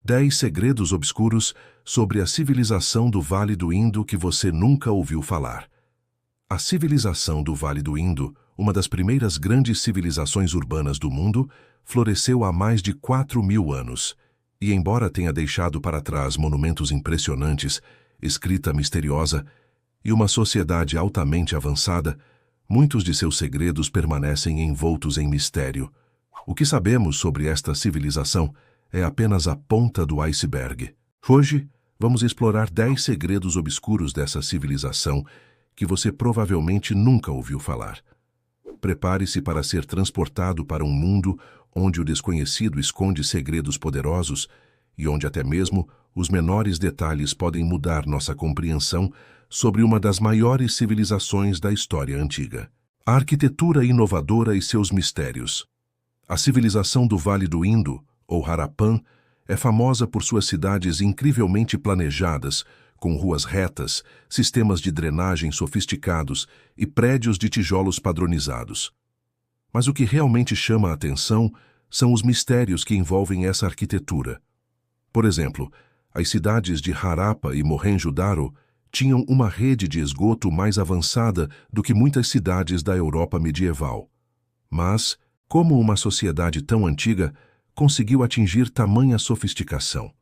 10 segredos obscuros sobre a civilização do Vale do Indo que você nunca ouviu falar. A civilização do Vale do Indo, uma das primeiras grandes civilizações urbanas do mundo, floresceu há mais de 4.000 anos. E embora tenha deixado para trás monumentos impressionantes, escrita misteriosa e uma sociedade altamente avançada, muitos de seus segredos permanecem envoltos em mistério. O que sabemos sobre esta civilização é apenas a ponta do iceberg. Hoje, vamos explorar 10 segredos obscuros dessa civilização que você provavelmente nunca ouviu falar. Prepare-se para ser transportado para um mundo onde o desconhecido esconde segredos poderosos e onde até mesmo os menores detalhes podem mudar nossa compreensão sobre uma das maiores civilizações da história antiga. A arquitetura inovadora e seus mistérios. A civilização do Vale do Indo, ou Harappan, é famosa por suas cidades incrivelmente planejadas, com ruas retas, sistemas de drenagem sofisticados e prédios de tijolos padronizados. Mas o que realmente chama a atenção são os mistérios que envolvem essa arquitetura. Por exemplo, as cidades de Harappa e Mohenjo-Daro tinham uma rede de esgoto mais avançada do que muitas cidades da Europa medieval. Mas, como uma sociedade tão antiga conseguiu atingir tamanha sofisticação?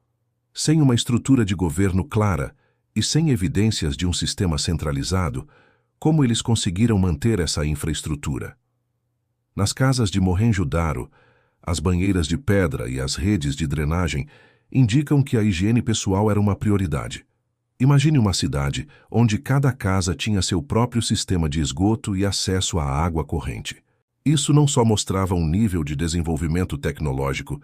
Sem uma estrutura de governo clara e sem evidências de um sistema centralizado, como eles conseguiram manter essa infraestrutura? Nas casas de Mohenjo-Daro, as banheiras de pedra e as redes de drenagem indicam que a higiene pessoal era uma prioridade. Imagine uma cidade onde cada casa tinha seu próprio sistema de esgoto e acesso à água corrente. Isso não só mostrava um nível de desenvolvimento tecnológico,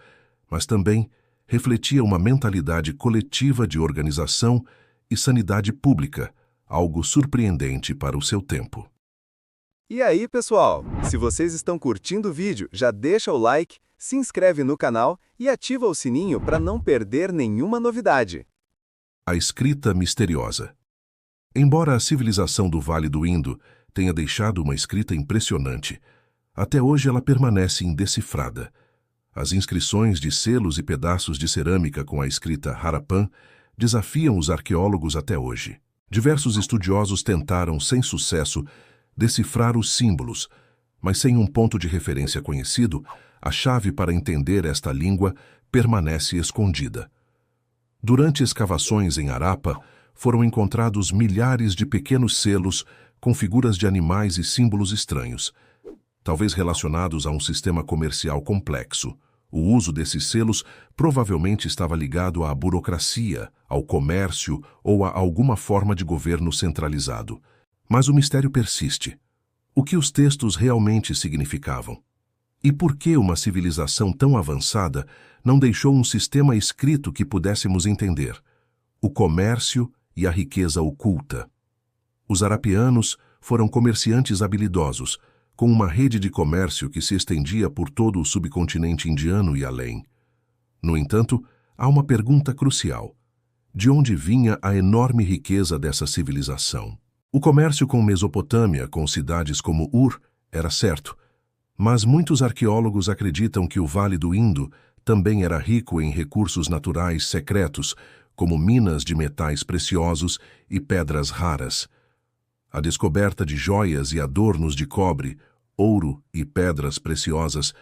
mas também refletia uma mentalidade coletiva de organização e sanidade pública, algo surpreendente para o seu tempo. E aí, pessoal? Se vocês estão curtindo o vídeo, já deixa o like, se inscreve no canal e ativa o sininho para não perder nenhuma novidade. A escrita misteriosa. Embora a civilização do Vale do Indo tenha deixado uma escrita impressionante, até hoje ela permanece indecifrada. As inscrições de selos e pedaços de cerâmica com a escrita Harappan desafiam os arqueólogos até hoje. Diversos estudiosos tentaram, sem sucesso, decifrar os símbolos, mas sem um ponto de referência conhecido, a chave para entender esta língua permanece escondida. Durante escavações em Harappa, foram encontrados milhares de pequenos selos com figuras de animais e símbolos estranhos, talvez relacionados a um sistema comercial complexo. O uso desses selos provavelmente estava ligado à burocracia, ao comércio ou a alguma forma de governo centralizado. Mas o mistério persiste. O que os textos realmente significavam? E por que uma civilização tão avançada não deixou um sistema escrito que pudéssemos entender? O comércio e a riqueza oculta. Os harapianos foram comerciantes habilidosos, com uma rede de comércio que se estendia por todo o subcontinente indiano e além. No entanto, há uma pergunta crucial. De onde vinha a enorme riqueza dessa civilização? O comércio com Mesopotâmia, com cidades como Ur, era certo, mas muitos arqueólogos acreditam que o Vale do Indo também era rico em recursos naturais secretos, como minas de metais preciosos e pedras raras. A descoberta de joias e adornos de cobre, ouro e pedras preciosas,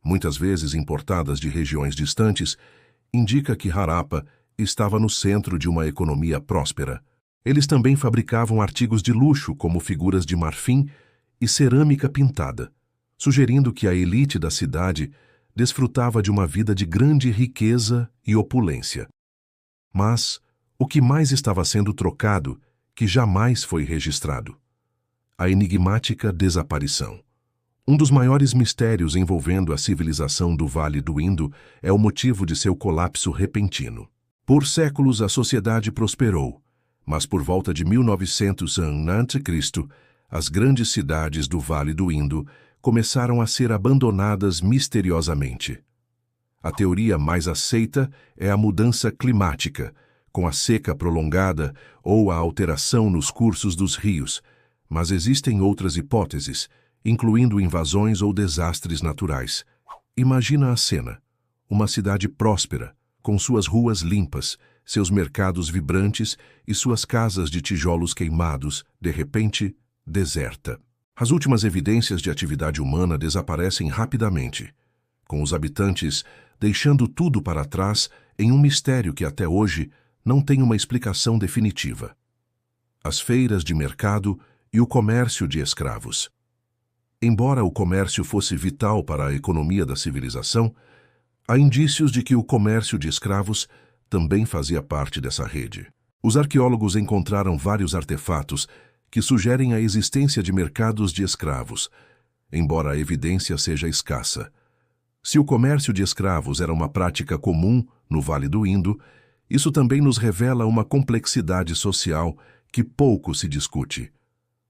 muitas vezes importadas de regiões distantes, indica que Harappa estava no centro de uma economia próspera. Eles também fabricavam artigos de luxo, como figuras de marfim e cerâmica pintada, sugerindo que a elite da cidade desfrutava de uma vida de grande riqueza e opulência. Mas o que mais estava sendo trocado, que jamais foi registrado? A enigmática desaparição. Um dos maiores mistérios envolvendo a civilização do Vale do Indo é o motivo de seu colapso repentino. Por séculos a sociedade prosperou, mas por volta de 1900 a.C., as grandes cidades do Vale do Indo começaram a ser abandonadas misteriosamente. A teoria mais aceita é a mudança climática, com a seca prolongada ou a alteração nos cursos dos rios, mas existem outras hipóteses, incluindo invasões ou desastres naturais. Imagina a cena: uma cidade próspera, com suas ruas limpas, seus mercados vibrantes e suas casas de tijolos queimados, de repente, deserta. As últimas evidências de atividade humana desaparecem rapidamente, com os habitantes deixando tudo para trás em um mistério que até hoje não tem uma explicação definitiva. As feiras de mercado e o comércio de escravos. Embora o comércio fosse vital para a economia da civilização, há indícios de que o comércio de escravos também fazia parte dessa rede. Os arqueólogos encontraram vários artefatos que sugerem a existência de mercados de escravos, embora a evidência seja escassa. Se o comércio de escravos era uma prática comum no Vale do Indo, isso também nos revela uma complexidade social que pouco se discute.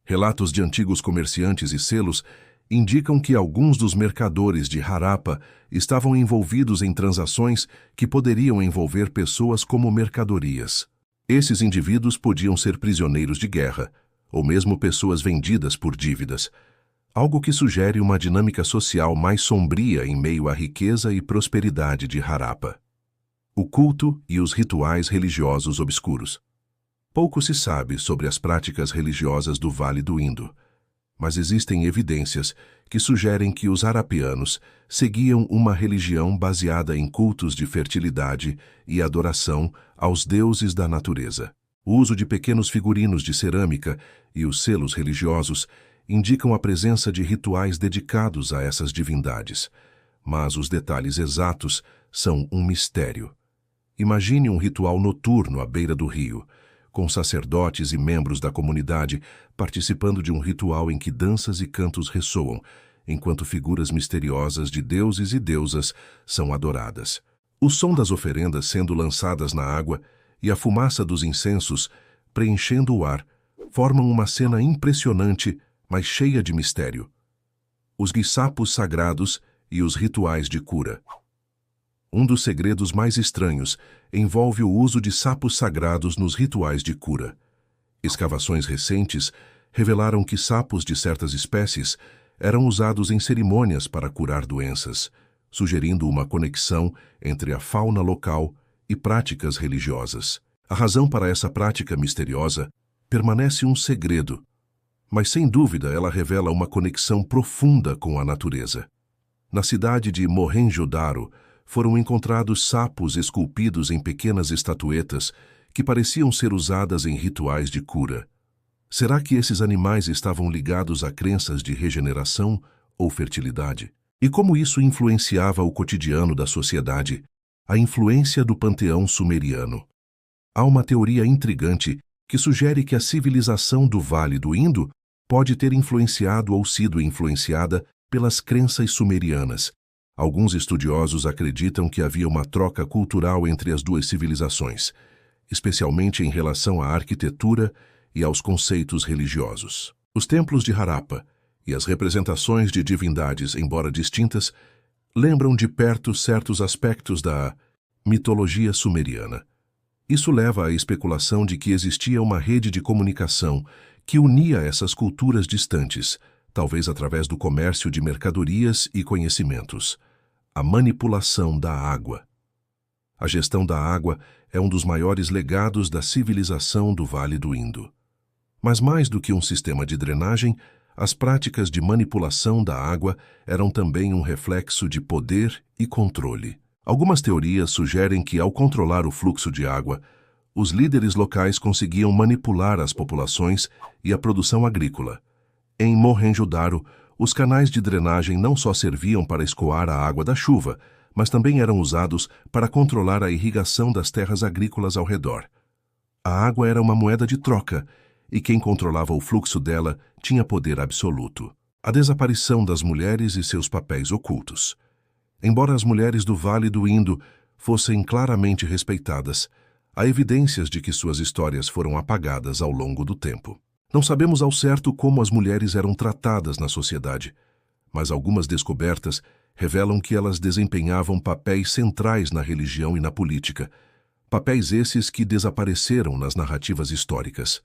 Relatos de antigos comerciantes e selos indicam que alguns dos mercadores de Harappa estavam envolvidos em transações que poderiam envolver pessoas como mercadorias. Esses indivíduos podiam ser prisioneiros de guerra, ou mesmo pessoas vendidas por dívidas, algo que sugere uma dinâmica social mais sombria em meio à riqueza e prosperidade de Harappa. O culto e os rituais religiosos obscuros. Pouco se sabe sobre as práticas religiosas do Vale do Indo, mas existem evidências que sugerem que os harapianos seguiam uma religião baseada em cultos de fertilidade e adoração aos deuses da natureza. O uso de pequenos figurinos de cerâmica e os selos religiosos indicam a presença de rituais dedicados a essas divindades, mas os detalhes exatos são um mistério. Imagine um ritual noturno à beira do rio, com sacerdotes e membros da comunidade participando de um ritual em que danças e cantos ressoam, enquanto figuras misteriosas de deuses e deusas são adoradas. O som das oferendas sendo lançadas na água e a fumaça dos incensos preenchendo o ar formam uma cena impressionante, mas cheia de mistério. Os guiçapos sagrados e os rituais de cura. Um dos segredos mais estranhos envolve o uso de sapos sagrados nos rituais de cura. Escavações recentes revelaram que sapos de certas espécies eram usados em cerimônias para curar doenças, sugerindo uma conexão entre a fauna local e práticas religiosas. A razão para essa prática misteriosa permanece um segredo, mas sem dúvida ela revela uma conexão profunda com a natureza. Na cidade de Mohenjo-Daro, foram encontrados sapos esculpidos em pequenas estatuetas que pareciam ser usadas em rituais de cura. Será que esses animais estavam ligados a crenças de regeneração ou fertilidade? E como isso influenciava o cotidiano da sociedade? A influência do panteão sumeriano. Há uma teoria intrigante que sugere que a civilização do Vale do Indo pode ter influenciado ou sido influenciada pelas crenças sumerianas. Alguns estudiosos acreditam que havia uma troca cultural entre as duas civilizações, especialmente em relação à arquitetura e aos conceitos religiosos. Os templos de Harappa e as representações de divindades, embora distintas, lembram de perto certos aspectos da mitologia sumeriana. Isso leva à especulação de que existia uma rede de comunicação que unia essas culturas distantes, talvez através do comércio de mercadorias e conhecimentos. A manipulação da água. A gestão da água é um dos maiores legados da civilização do Vale do Indo. Mas mais do que um sistema de drenagem, as práticas de manipulação da água eram também um reflexo de poder e controle. Algumas teorias sugerem que, ao controlar o fluxo de água, os líderes locais conseguiam manipular as populações e a produção agrícola. Em Mohenjo-Daro, os canais de drenagem não só serviam para escoar a água da chuva, mas também eram usados para controlar a irrigação das terras agrícolas ao redor. A água era uma moeda de troca, e quem controlava o fluxo dela tinha poder absoluto. A desaparição das mulheres e seus papéis ocultos. Embora as mulheres do Vale do Indo fossem claramente respeitadas, há evidências de que suas histórias foram apagadas ao longo do tempo. Não sabemos ao certo como as mulheres eram tratadas na sociedade, mas algumas descobertas revelam que elas desempenhavam papéis centrais na religião e na política, papéis esses que desapareceram nas narrativas históricas.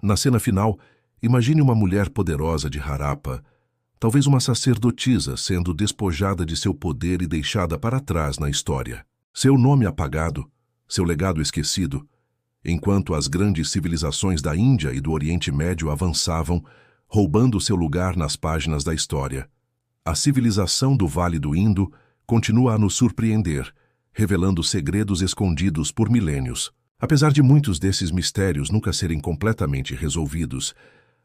Na cena final, imagine uma mulher poderosa de Harappa, talvez uma sacerdotisa sendo despojada de seu poder e deixada para trás na história. Seu nome apagado, seu legado esquecido, enquanto as grandes civilizações da Índia e do Oriente Médio avançavam, roubando seu lugar nas páginas da história. A civilização do Vale do Indo continua a nos surpreender, revelando segredos escondidos por milênios. Apesar de muitos desses mistérios nunca serem completamente resolvidos,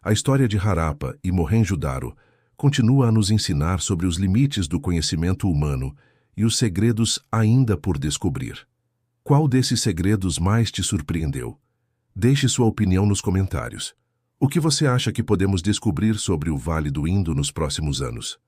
a história de Harappa e Mohenjo-Daro continua a nos ensinar sobre os limites do conhecimento humano e os segredos ainda por descobrir. Qual desses segredos mais te surpreendeu? Deixe sua opinião nos comentários. O que você acha que podemos descobrir sobre o Vale do Indo nos próximos anos?